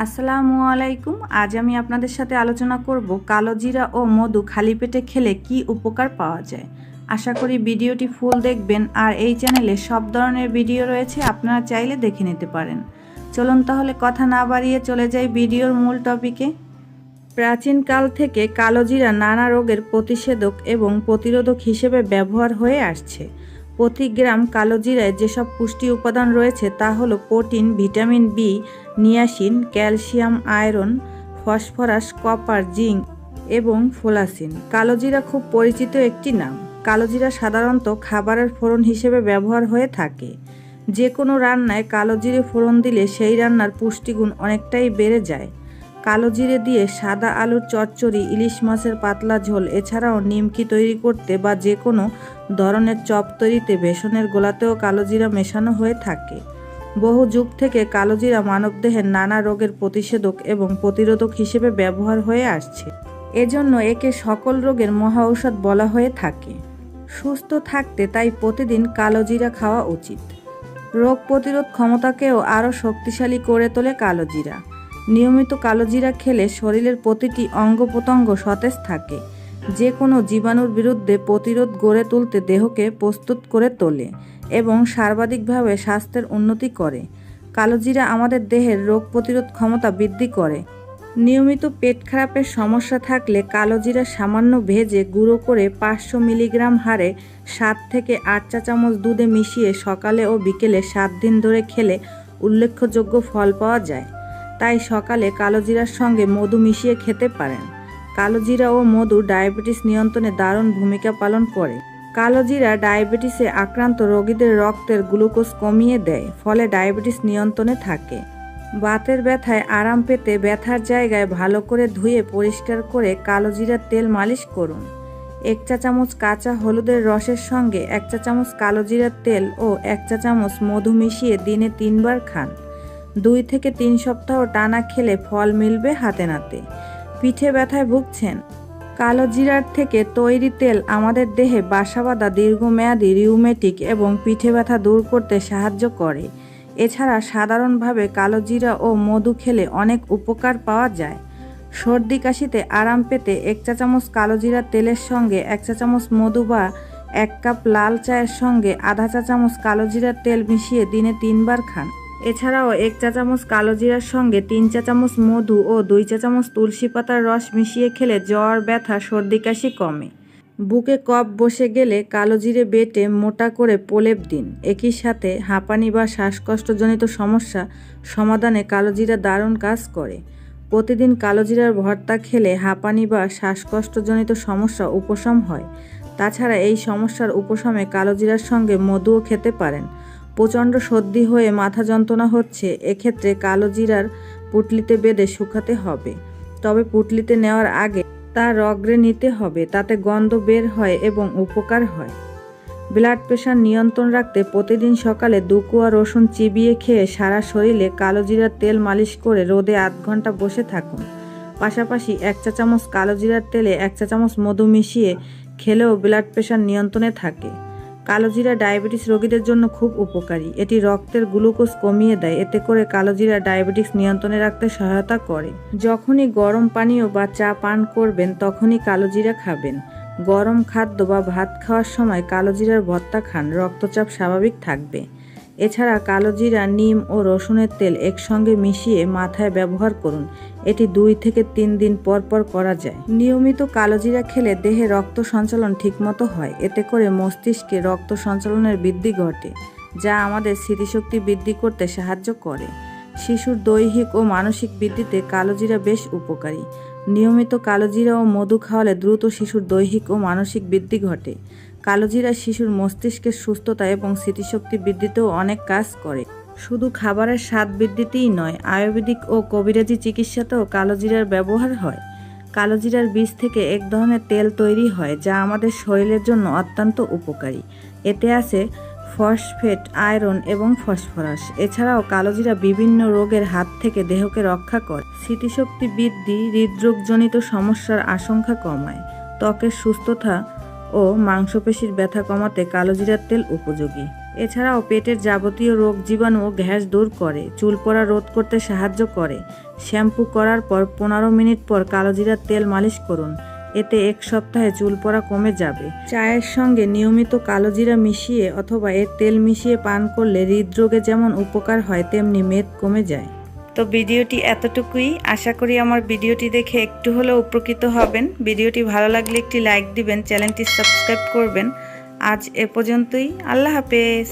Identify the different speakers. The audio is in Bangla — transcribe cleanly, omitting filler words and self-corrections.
Speaker 1: আসসালামু আলাইকুম। আজ আমি আপনাদের সাথে আলোচনা করব কালো জিরা ও মধু খালি পেটে খেলে কি উপকার পাওয়া যায়। আশা করি ভিডিওটি ফুল দেখবেন। আর এই চ্যানেলে সব ধরনের ভিডিও রয়েছে, আপনারা চাইলে দেখে নিতে পারেন। চলুন তাহলে কথা না বাড়িয়ে চলে যাই ভিডিওর মূল টপিকে। প্রাচীনকাল থেকে কালো জিরা নানা রোগের প্রতিষেধক এবং প্রতিরোধক হিসেবে ব্যবহার হয়ে আসছে। প্রতি গ্রাম কালো জিরায় যেসব পুষ্টি উপাদান রয়েছে তা হলো protein, vitamin B, niacin, calcium, iron, phosphorus, copper, zinc এবং ফোলাসিন। কালো জিরা খুব পরিচিত একটি নাম। কালো জিরা সাধারণত খাবারের ফোড়ন হিসেবে ব্যবহার হয়ে থাকে। যে কোনো রান্নায় কালো জিরে ফোড়ন দিলে সেই রান্নার পুষ্টিগুণ অনেকটাই বেড়ে যায়। কালো জিরে দিয়ে সাদা আলুর চচ্চড়ি, ইলিশ মাছের পাতলা ঝোল, এছাড়াও নিমকি তৈরি করতে বা যে কোনো ধরনের চপ তৈরিতে বেসনের গোলাতেও কালো জিরা মেশানো হয়ে থাকে। বহু যুগ থেকে কালো জিরা মানবদেহের নানা রোগের প্রতিষেধক এবং প্রতিরোধক হিসেবে ব্যবহার হয়ে আসছে। এজন্য একে সকল রোগের মহা ঔষধ বলা হয়ে থাকে। সুস্থ থাকতে তাই প্রতিদিন কালো জিরা খাওয়া উচিত। রোগ প্রতিরোধ ক্ষমতাকেও আরও শক্তিশালী করে তোলে কালো জিরা। নিয়মিত কালো জিরা খেলে শরীরের প্রতিটি অঙ্গ প্রত্যঙ্গ সতেজ থাকে। যে কোনো জীবাণুর বিরুদ্ধে প্রতিরোধ গড়ে তুলতে দেহকে প্রস্তুত করে তোলে এবং সর্বাধিকভাবে স্বাস্থ্যের উন্নতি করে। কালো জিরা আমাদের দেহের রোগ প্রতিরোধ ক্ষমতা বৃদ্ধি করে। নিয়মিত পেট খারাপের সমস্যা থাকলে কালো জিরা সামান্য ভেজে গুঁড়ো করে 500 মিলিগ্রাম হারে 7 থেকে 8 চা চামচ দুধে মিশিয়ে সকালে ও বিকেলে 7 দিন ধরে খেলে উল্লেখযোগ্য ফল পাওয়া যায়। তাই সকালে কালো জিরার সঙ্গে মধু মিশিয়ে খেতে পারেন। কালো জিরা ও মধু ডায়াবেটিস নিয়ন্ত্রণে দারুণ ভূমিকা পালন করে। কালো জিরা ডায়াবেটিসে আক্রান্ত রোগীদের রক্তের গ্লুকোজ কমিয়ে দেয়, ফলে ডায়াবেটিস নিয়ন্ত্রণে থাকে। বাতের ব্যথায় আরাম পেতে ব্যথার জায়গায় ভালো করে ধুয়ে পরিষ্কার করে কালো জিরার তেল মালিশ করুন। 1 চা চামচ কাঁচা হলুদের রসের সঙ্গে 1 চা চামচ কালো জিরার তেল ও 1 চা চামচ মধু মিশিয়ে দিনে 3 বার খান। 2 থেকে 3 সপ্তাহ টানা খেলে ফল মিলবে হাতে নাতে। পিঠে ব্যথায় ভুগছেন? কালো জিরার থেকে তৈরি তেল আমাদের দেহে বাসা বাঁধা দীর্ঘমেয়াদী রিউমেটিক এবং পিঠে ব্যথা দূর করতে সাহায্য করে। এছাড়া সাধারণভাবে কালো জিরা ও মধু খেলে অনেক উপকার পাওয়া যায়। সর্দি কাশিতে আরাম পেতে 1 চা চামচ কালো জিরার তেলের সঙ্গে 1 চা চামচ মধু বা 1 কাপ লাল চায়ের সঙ্গে আধা চা চামচ কালো জিরার তেল মিশিয়ে দিনে 3 বার খান। এছাড়াও 1 চা চামচ কালো জিরার সঙ্গে 3 চা চামচ মধু ও 2 চা চামচ তুলসী পাতার রস মিশিয়ে খেলে জ্বর, ব্যথা, সর্দি কাশি কমে। বুকে কফ বসে গেলে কালো জিরে বেটে মোটা করে প্রলেপ দিন। একই সাথে হাঁপানি বা শ্বাসকষ্টজনিত সমস্যা সমাধানে কালো জিরা দারুণ কাজ করে। প্রতিদিন কালো জিরার ভর্তা খেলে হাঁপানি বা শ্বাসকষ্টজনিত সমস্যা উপশম হয়। তাছাড়া এই সমস্যার উপশমে কালো জিরার সঙ্গে মধুও খেতে পারেন। প্রচণ্ড সর্দি হয়ে মাথা যন্ত্রণা হচ্ছে, এক্ষেত্রে কালো জিরার পুঁটলিতে বেঁধে শুকাতে হবে। তবে পুঁটলিতে নেওয়ার আগে তা রগড়ে নিতে হবে, তাতে গন্ধ বের হয় এবং উপকার হয়। ব্লাড প্রেশার নিয়ন্ত্রণ রাখতে প্রতিদিন সকালে 2 কোয়া রসুন চিবিয়ে খেয়ে সারা শরীরে কালো জিরার তেল মালিশ করে রোদে আধ ঘন্টা বসে থাকুন। পাশাপাশি 1 চা চামচ কালো জিরার তেলে 1 চা চামচ মধু মিশিয়ে খেলেও ব্লাড প্রেশার নিয়ন্ত্রণে থাকে। কালো জিরা ডায়াবেটিস রোগীদের জন্য খুব উপকারী। এটি রক্তের গ্লুকোজ কমিয়ে দেয়। এতে করে কালো জিরা ডায়াবেটিস নিয়ন্ত্রণে রাখতে সহায়তা করে। যখনই গরম পানীয় বা চা পান করবেন তখনই কালো জিরা খাবেন। গরম খাদ্য বা ভাত খাওয়ার সময় কালো জিরার ভর্তা খান, রক্তচাপ স্বাভাবিক থাকবে। এছাড়া কালো জিরা, নিম ও রসুনের তেল একসঙ্গে মিশিয়ে মাথায় ব্যবহার করুন। এটি 2 থেকে 3 দিন পর পর করা যায়। নিয়মিত কালো জিরা খেলে দেহে রক্ত সঞ্চালন ঠিকমতো হয়। এতে করে মস্তিষ্কে রক্ত সঞ্চালনের বৃদ্ধি ঘটে, যা আমাদের স্মৃতিশক্তি বৃদ্ধি করতে সাহায্য করে। শিশুর দৈহিক ও মানসিক বৃদ্ধিতে কালো জিরা বেশ উপকারী। নিয়মিত কালো জিরা ও মধু খাওয়ালে দ্রুত শিশুর দৈহিক ও মানসিক বৃদ্ধি ঘটে। কালো জিরা শিশুর মস্তিষ্কের সুস্থতা এবং স্মৃতিশক্তি বৃদ্ধিতেও অনেক কাজ করে। শুধু খাবারের স্বাদ বৃদ্ধিতেই নয়, আয়ুর্বেদিক ও কবিরাজি চিকিৎসাতেও কালো জিরার ব্যবহার হয়। কালো জিরার বীজ থেকে এক ধরনের তেল তৈরি হয়, যা আমাদের শরীরের জন্য অত্যন্ত উপকারী। এতে আছে ফসফেট, আয়রন এবং ফসফরাস। এছাড়াও কালো জিরা বিভিন্ন রোগের হাত থেকে দেহকে রক্ষা করে। স্মৃতিশক্তি বৃদ্ধি, হৃদরোগজনিত সমস্যার আশঙ্কা কমায়। ত্বকের সুস্থতা ও মাংসপেশির ব্যথা কমাতে কালো জিরার তেল উপযোগী। এছাড়াও পেটের যাবতীয় রোগ জীবাণু ও গ্যাস দূর করে, চুল পড়া রোধ করতে সাহায্য করে। শ্যাম্পু করার পর 15 মিনিট পর কালোজিরার তেল মালিশ করুন, এতে 1 সপ্তাহে চুল পড়া কমে যাবে। চায়ের সঙ্গে নিয়মিত কালোজিরা মিশিয়ে অথবা এর তেল মিশিয়ে পান করলে হৃদরোগে যেমন উপকার হয় তেমনি মেদ কমে যায়। তো ভিডিওটি এতটুকুই। আশা করি আমার ভিডিওটি দেখে একটু হলেও উপকৃত হবেন। ভিডিওটি ভালো লাগলে একটি লাইক দিবেন, চ্যানেলটি সাবস্ক্রাইব করবেন। আজ এ পর্যন্তই। আল্লাহ হাফেজ।